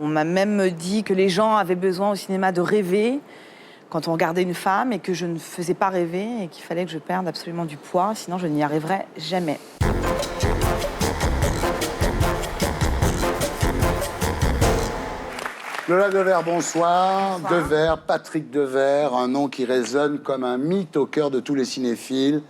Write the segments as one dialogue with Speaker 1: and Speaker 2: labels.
Speaker 1: On m'a même dit que les gens avaient besoin au cinéma de rêver quand on regardait une femme et que je ne faisais pas rêver et qu'il fallait que je perde absolument du poids, sinon je n'y arriverais jamais.
Speaker 2: Lola Devers, bonsoir. Devers, Patrick Devers, un nom qui résonne comme un mythe au cœur de tous les cinéphiles.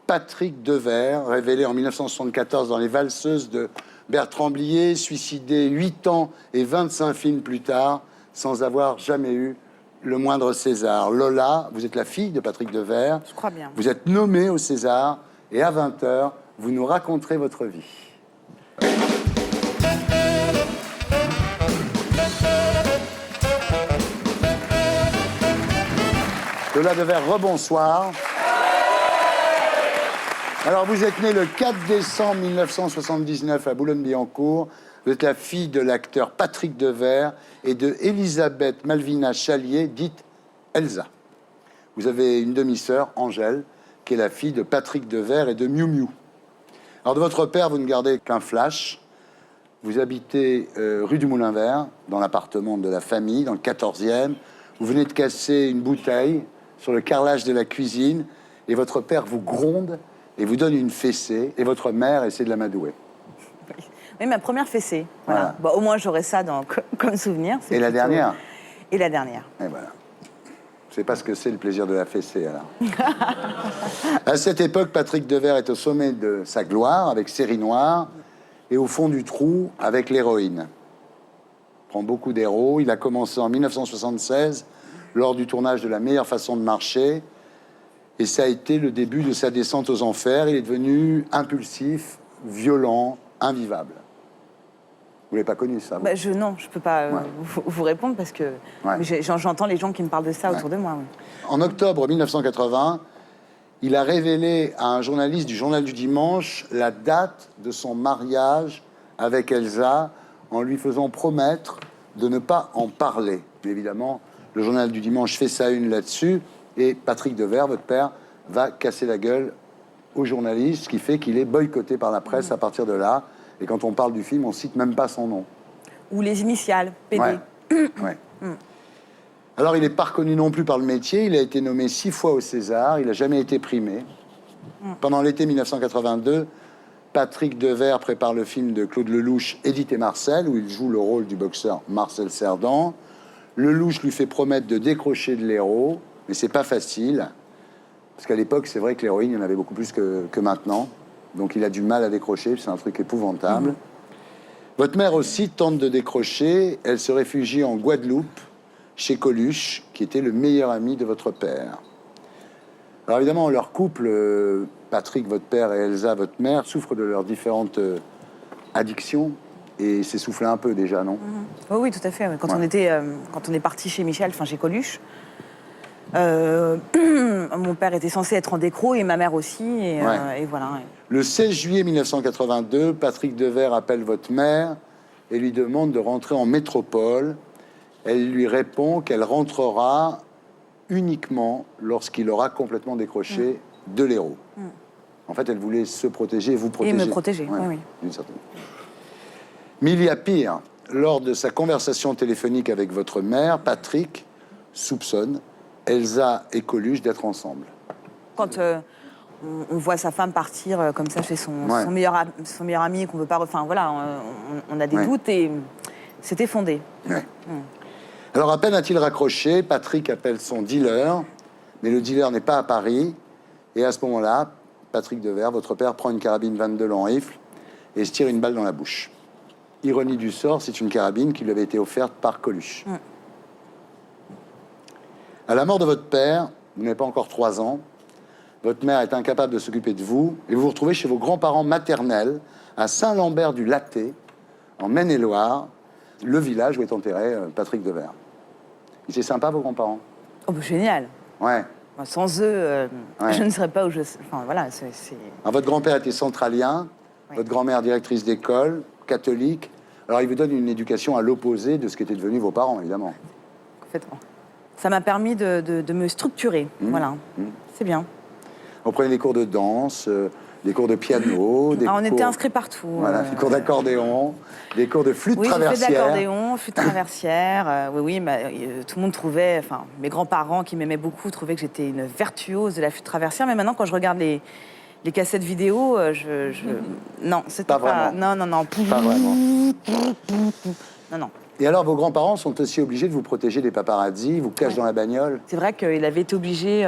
Speaker 2: Patrick Devers, révélé en 1974 dans Les Valseuses de Bertrand Blier, suicidé 8 ans et 25 films plus tard, sans avoir jamais eu le moindre César. Lola, vous êtes la fille de Patrick Devers.
Speaker 1: Je crois bien.
Speaker 2: Vous êtes nommée au César et à 20h, vous nous raconterez votre vie. Lola Devers, rebonsoir. Alors, vous êtes née le 4 décembre 1979 à Boulogne-Billancourt. Vous êtes la fille de l'acteur Patrick Devers et de Elisabeth Malvina Chalier, dite Elsa. Vous avez une demi-sœur, Angèle, qui est la fille de Patrick Devers et de Miu Miu. Alors, de votre père, vous ne gardez qu'un flash. Vous habitez rue du Moulin-Vert, dans l'appartement de la famille, dans le 14e. Vous venez de casser une bouteille sur le carrelage de la cuisine et votre père vous gronde et vous donne une fessée et votre mère essaie de l'amadouer.
Speaker 1: Oui, ma première fessée. Voilà. Bon, au moins, j'aurai ça comme souvenir.
Speaker 2: Et la dernière?
Speaker 1: Et la dernière.
Speaker 2: Et voilà. Je sais pas ce que c'est le plaisir de la fessée, alors. À cette époque, Patrick Devers est au sommet de sa gloire avec Série Noire et au fond du trou avec l'héroïne. Il prend beaucoup d'héros. Il a commencé en 1976 lors du tournage de La meilleure façon de marcher. Et ça a été le début de sa descente aux enfers. Il est devenu impulsif, violent, invivable. Vous l'avez pas connu, ça, vous?
Speaker 1: Non, je peux pas vous répondre parce que j'entends les gens qui me parlent de ça autour de moi. Oui.
Speaker 2: En octobre 1980, il a révélé à un journaliste du Journal du Dimanche la date de son mariage avec Elsa en lui faisant promettre de ne pas en parler. Mais évidemment, le Journal du Dimanche fait sa une là-dessus et Patrick Devers, votre père, va casser la gueule au journaliste, ce qui fait qu'il est boycotté par la presse à partir de là. Et quand on parle du film, on cite même pas son nom.
Speaker 1: Ou les initiales, PD.
Speaker 2: Ouais. Alors, il n'est pas reconnu non plus par le métier. Il a été nommé 6 fois au César. Il n'a jamais été primé. Pendant l'été 1982, Patrick Devers prépare le film de Claude Lelouch, Édith et Marcel, où il joue le rôle du boxeur Marcel Cerdan. Lelouch lui fait promettre de décrocher de l'héros, mais c'est pas facile. Parce qu'à l'époque, c'est vrai que l'héroïne, il y en avait beaucoup plus que maintenant. Donc il a du mal à décrocher, c'est un truc épouvantable. Votre mère aussi tente de décrocher. Elle se réfugie en Guadeloupe, chez Coluche, qui était le meilleur ami de votre père. Alors évidemment, leur couple, Patrick, votre père, et Elsa, votre mère, souffrent de leurs différentes addictions. Et s'essoufflait un peu déjà, non?
Speaker 1: Oui, tout à fait. Quand on est parti chez Michel, enfin chez Coluche, mon père était censé être en décro et ma mère aussi. Et voilà.
Speaker 2: Le 16 juillet 1982, Patrick Devers appelle votre mère et lui demande de rentrer en métropole. Elle lui répond qu'elle rentrera uniquement lorsqu'il aura complètement décroché de l'héros. En fait, elle voulait se protéger et vous protéger.
Speaker 1: Et me protéger, oui.
Speaker 2: D'une certaine... Mais il y a pire. Lors de sa conversation téléphonique avec votre mère, Patrick soupçonne Elsa et Coluche d'être ensemble.
Speaker 1: Quand on voit sa femme partir comme ça chez son meilleur ami, qu'on veut pas... Enfin, voilà, on a des doutes et c'était fondé.
Speaker 2: Alors, à peine a-t-il raccroché, Patrick appelle son dealer, mais le dealer n'est pas à Paris. Et à ce moment-là, Patrick Devers, votre père, prend une carabine 22 en rifle et se tire une balle dans la bouche. Ironie du sort, c'est une carabine qui lui avait été offerte par Coluche. À la mort de votre père, vous n'avez pas encore 3 ans, votre mère est incapable de s'occuper de vous et vous vous retrouvez chez vos grands-parents maternels à Saint-Lambert-du-Laté, en Maine-et-Loire, le village où est enterré Patrick Devers. C'est sympa, vos grands-parents?
Speaker 1: Oh, bah, génial.
Speaker 2: Ouais.
Speaker 1: Sans eux, je ne serais pas où je... Enfin, voilà, c'est...
Speaker 2: Alors, votre grand-père était centralien, votre grand-mère directrice d'école, catholique. Alors, il vous donne une éducation à l'opposé de ce qu'étaient devenus vos parents, évidemment.
Speaker 1: Complètement. Ça m'a permis de me structurer, voilà. C'est bien.
Speaker 2: Vous prenez des cours de danse, Des cours de piano, des
Speaker 1: On
Speaker 2: cours...
Speaker 1: était inscrits partout.
Speaker 2: Voilà, des cours d'accordéon, des cours de flûte
Speaker 1: Oui, j'ai fait de
Speaker 2: traversière.
Speaker 1: l'accordéon, flûte traversière. Oui, tout le monde trouvait, enfin, mes grands-parents qui m'aimaient beaucoup trouvaient que j'étais une virtuose de la flûte traversière. Mais maintenant, quand je regarde les cassettes vidéo, non, c'était
Speaker 2: Pas
Speaker 1: pas...
Speaker 2: vraiment.
Speaker 1: Non.
Speaker 2: Pas vraiment.
Speaker 1: Non.
Speaker 2: Et alors, vos grands-parents sont aussi obligés de vous protéger des paparazzis, ils vous cachent dans la bagnole.
Speaker 1: C'est vrai qu'il avait été obligé,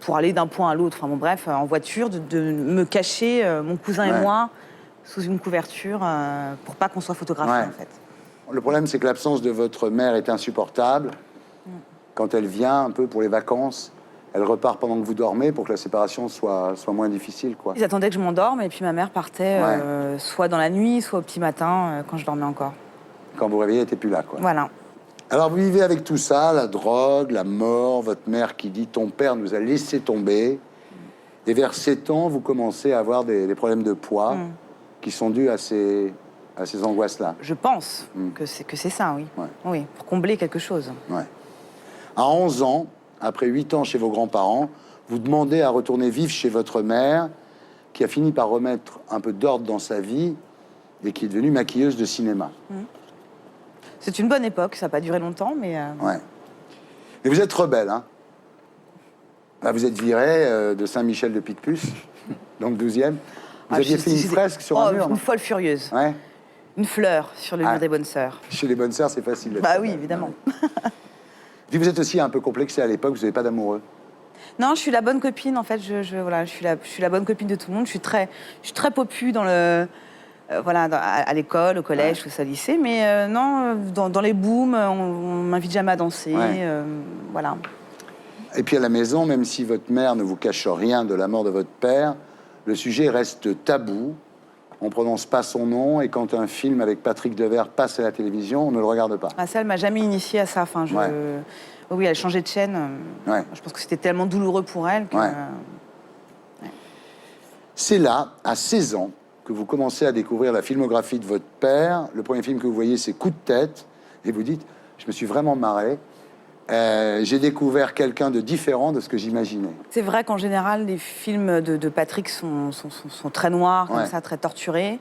Speaker 1: pour aller d'un point à l'autre, enfin bon, bref, en voiture, de me cacher, mon cousin et moi, sous une couverture, pour pas qu'on soit photographié, en fait.
Speaker 2: Le problème, c'est que l'absence de votre mère est insupportable. Quand elle vient un peu pour les vacances, elle repart pendant que vous dormez pour que la séparation soit moins difficile, quoi.
Speaker 1: Ils attendaient que je m'endorme et puis ma mère partait soit dans la nuit, soit au petit matin, quand je dormais encore.
Speaker 2: Quand vous réveillez, elle n'était plus là, quoi.
Speaker 1: Voilà.
Speaker 2: Alors, vous vivez avec tout ça, la drogue, la mort, votre mère qui dit « ton père nous a laissé tomber ». Et vers 7 ans, vous commencez à avoir des problèmes de poids qui sont dus à ces angoisses-là.
Speaker 1: Je pense que c'est ça, oui. Oui, pour combler quelque chose.
Speaker 2: À 11 ans, après 8 ans chez vos grands-parents, vous demandez à retourner vivre chez votre mère, qui a fini par remettre un peu d'ordre dans sa vie et qui est devenue maquilleuse de cinéma.
Speaker 1: C'est une bonne époque, ça n'a pas duré longtemps, mais...
Speaker 2: Mais vous êtes rebelle, hein? Là, vous êtes viré de Saint-Michel de Picpus, donc 12e. Vous aviez fait une fresque sur un mur.
Speaker 1: Une folle furieuse. Une fleur sur le mur des bonnes sœurs.
Speaker 2: Chez les bonnes sœurs, c'est facile.
Speaker 1: Bah oui, évidemment.
Speaker 2: Puis vous êtes aussi un peu complexé à l'époque, vous n'avez pas d'amoureux.
Speaker 1: Non, je suis la bonne copine, en fait. Je suis la bonne copine de tout le monde. Je suis très popu dans le... à l'école, au collège, tout ça, au lycée. Mais non, dans les booms, on m'invite jamais à danser. Voilà.
Speaker 2: Et puis à la maison, même si votre mère ne vous cache rien de la mort de votre père, le sujet reste tabou. On ne prononce pas son nom. Et quand un film avec Patrick Devers passe à la télévision, on ne le regarde pas.
Speaker 1: Ah, ça, elle m'a jamais initiée à ça. Enfin, oui, elle changeait de chaîne. Je pense que c'était tellement douloureux pour elle que...
Speaker 2: C'est là, à 16 ans, que vous commencez à découvrir la filmographie de votre père. Le premier film que vous voyez, c'est Coup de tête. Et vous dites, je me suis vraiment marré. J'ai découvert quelqu'un de différent de ce que j'imaginais. C'est
Speaker 1: vrai qu'en général, les films de Patrick sont très noirs, comme ça, très torturés.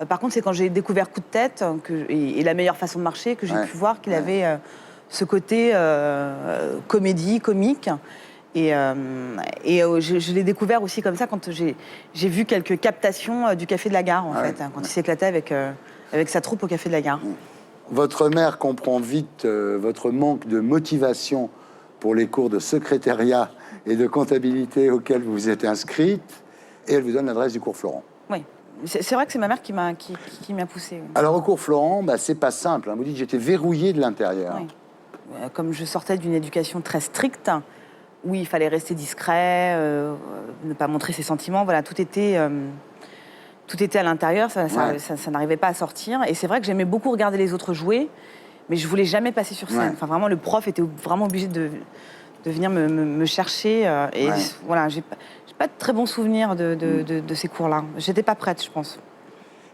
Speaker 1: Par contre, c'est quand j'ai découvert Coup de tête et La meilleure façon de marcher que j'ai pu voir qu'il avait ce côté comédie, comique. Et je l'ai découvert aussi comme ça quand j'ai vu quelques captations du Café de la Gare, en fait, quand il s'éclatait avec sa troupe au Café de la Gare.
Speaker 2: Votre mère comprend vite votre manque de motivation pour les cours de secrétariat et de comptabilité auxquels vous vous êtes inscrite, et elle vous donne l'adresse du cours Florent.
Speaker 1: Oui, c'est vrai que c'est ma mère qui m'a poussée. Oui.
Speaker 2: Alors au cours Florent, c'est pas simple. Vous dites j'étais verrouillée de l'intérieur.
Speaker 1: Oui. Comme je sortais d'une éducation très stricte, où il fallait rester discret, ne pas montrer ses sentiments, voilà, tout était à l'intérieur, ça n'arrivait pas à sortir. Et c'est vrai que j'aimais beaucoup regarder les autres jouer, mais je voulais jamais passer sur scène. Enfin, vraiment, le prof était vraiment obligé de venir me chercher. Et voilà, j'ai pas de très bons souvenirs de ces cours-là. J'étais pas prête, je pense.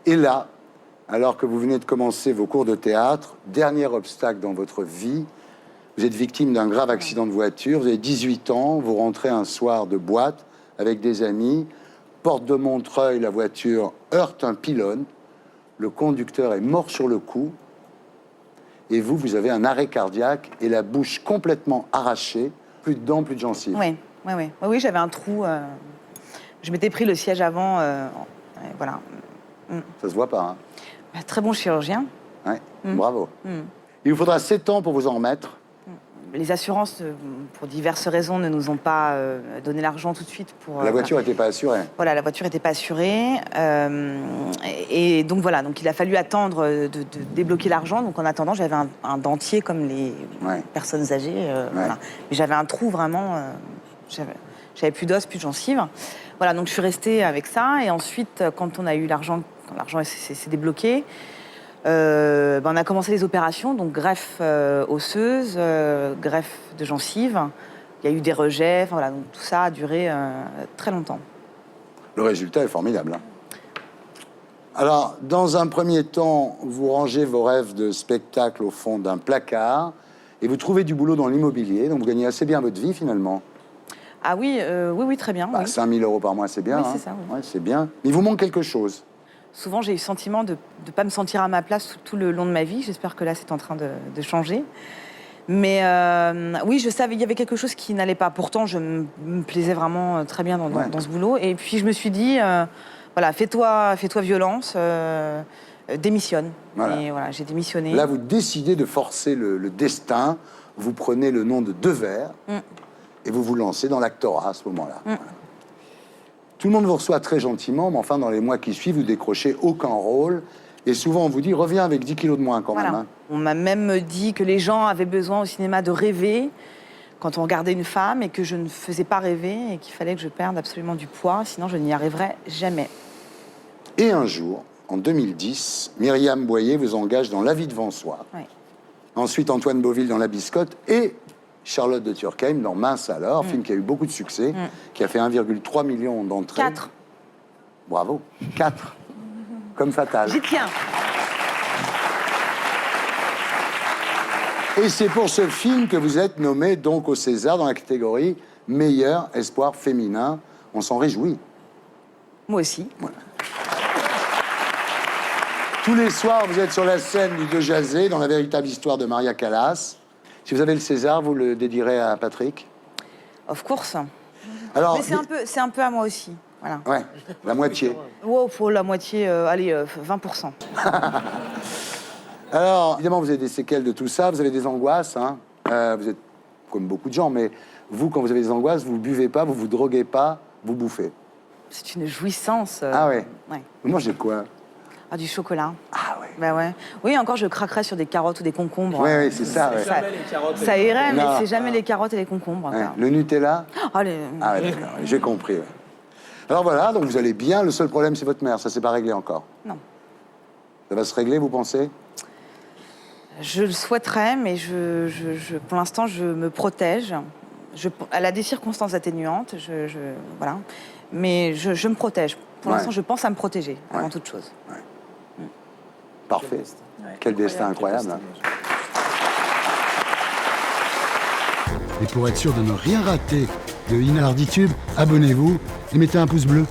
Speaker 2: Et là, alors que vous venez de commencer vos cours de théâtre, dernier obstacle dans votre vie, vous êtes victime d'un grave accident de voiture, vous avez 18 ans, vous rentrez un soir de boîte avec des amis, porte de Montreuil, la voiture heurte un pylône, le conducteur est mort sur le coup, et vous avez un arrêt cardiaque et la bouche complètement arrachée, plus de dents, plus de gencives.
Speaker 1: Oui, j'avais un trou, je m'étais pris le siège avant, voilà.
Speaker 2: Ça se voit pas, hein?
Speaker 1: Très bon chirurgien.
Speaker 2: Bravo. Il vous faudra 7 ans pour vous en remettre.
Speaker 1: Les assurances, pour diverses raisons, ne nous ont pas donné l'argent tout de suite.
Speaker 2: La voiture n'était pas assurée.
Speaker 1: Voilà, la voiture n'était pas assurée. Et donc voilà, donc il a fallu attendre de débloquer l'argent. Donc en attendant, j'avais un dentier comme les personnes âgées. Voilà. Mais j'avais un trou vraiment. J'avais plus d'os, plus de gencives. Voilà, donc je suis restée avec ça. Et ensuite, quand on a eu l'argent, quand l'argent s'est débloqué, on a commencé les opérations, donc greffe osseuse, greffe de gencives. Il y a eu des rejets, voilà, donc tout ça a duré très longtemps.
Speaker 2: Le résultat est formidable. Alors, dans un premier temps, vous rangez vos rêves de spectacle au fond d'un placard et vous trouvez du boulot dans l'immobilier, donc vous gagnez assez bien votre vie finalement.
Speaker 1: Ah oui, oui, très bien. Oui.
Speaker 2: 5 000 € par mois, c'est bien.
Speaker 1: Oui, c'est ça. Oui.
Speaker 2: Ouais, c'est bien. Mais il vous manque quelque chose.
Speaker 1: Souvent, j'ai eu le sentiment de ne pas me sentir à ma place tout le long de ma vie. J'espère que là, c'est en train de changer. Mais oui, je savais qu'il y avait quelque chose qui n'allait pas. Pourtant, je me plaisais vraiment très bien dans ce boulot. Et puis, je me suis dit, voilà, fais-toi violence, démissionne.
Speaker 2: Voilà.
Speaker 1: Et voilà, j'ai démissionné.
Speaker 2: Là, vous décidez de forcer le destin. Vous prenez le nom de Devers et vous vous lancez dans l'actorat à ce moment-là. Voilà. Tout le monde vous reçoit très gentiment, mais enfin, dans les mois qui suivent, vous décrochez aucun rôle. Et souvent, on vous dit, reviens avec 10 kilos de moins quand même. Hein.
Speaker 1: On m'a même dit que les gens avaient besoin au cinéma de rêver quand on regardait une femme et que je ne faisais pas rêver et qu'il fallait que je perde absolument du poids, sinon je n'y arriverais jamais.
Speaker 2: Et un jour, en 2010, Myriam Boyer vous engage dans La vie devant soi.
Speaker 1: Oui.
Speaker 2: Ensuite, Antoine Beauville dans La Biscotte et Charlotte de Turckheim dans Mince alors, film qui a eu beaucoup de succès, qui a fait 1,3 million d'entrées.
Speaker 1: 4.
Speaker 2: Bravo. 4. Comme Fatal.
Speaker 1: J'y tiens.
Speaker 2: Et c'est pour ce film que vous êtes nommé donc au César dans la catégorie meilleur espoir féminin. On s'en réjouit.
Speaker 1: Moi aussi.
Speaker 2: Voilà. Tous les soirs, vous êtes sur la scène du De Jazé, dans La véritable histoire de Maria Callas. Si vous avez le César, vous le dédierez à Patrick?
Speaker 1: Of course.
Speaker 2: Alors,
Speaker 1: Mais c'est un peu à moi aussi. Voilà.
Speaker 2: Ouais, la moitié.
Speaker 1: Wow, faut la moitié, allez, 20%.
Speaker 2: Alors, évidemment, vous avez des séquelles de tout ça, vous avez des angoisses, hein. Vous êtes comme beaucoup de gens, mais vous, quand vous avez des angoisses, vous buvez pas, vous vous droguez pas, vous bouffez.
Speaker 1: C'est une jouissance.
Speaker 2: Ah ouais.
Speaker 1: Ouais.
Speaker 2: Vous mangez quoi?
Speaker 1: Ah, du chocolat.
Speaker 2: Ah ouais.
Speaker 1: Bah ouais. Oui, encore, je craquerais sur des carottes ou des concombres.
Speaker 2: Oui, oui, c'est ça. Ouais.
Speaker 1: Ça irait, mais
Speaker 2: Non.
Speaker 1: c'est jamais les carottes et les concombres.
Speaker 2: Ouais.
Speaker 1: Quoi.
Speaker 2: Le Nutella?
Speaker 1: Ah, les...
Speaker 2: Ah ouais, d'accord, j'ai compris. Ouais. Alors voilà, donc vous allez bien. Le seul problème, c'est votre mère. Ça s'est pas réglé encore.
Speaker 1: Non.
Speaker 2: Ça va se régler, vous pensez?
Speaker 1: Je le souhaiterais, mais pour l'instant, je me protège. Elle a des circonstances atténuantes, voilà. Mais je me protège. Pour l'instant, je pense à me protéger, avant toute chose.
Speaker 2: Ouais. Parfait. Quel destin incroyable. Hein.
Speaker 3: Et pour être sûr de ne rien rater de Inarditube, abonnez-vous et mettez un pouce bleu.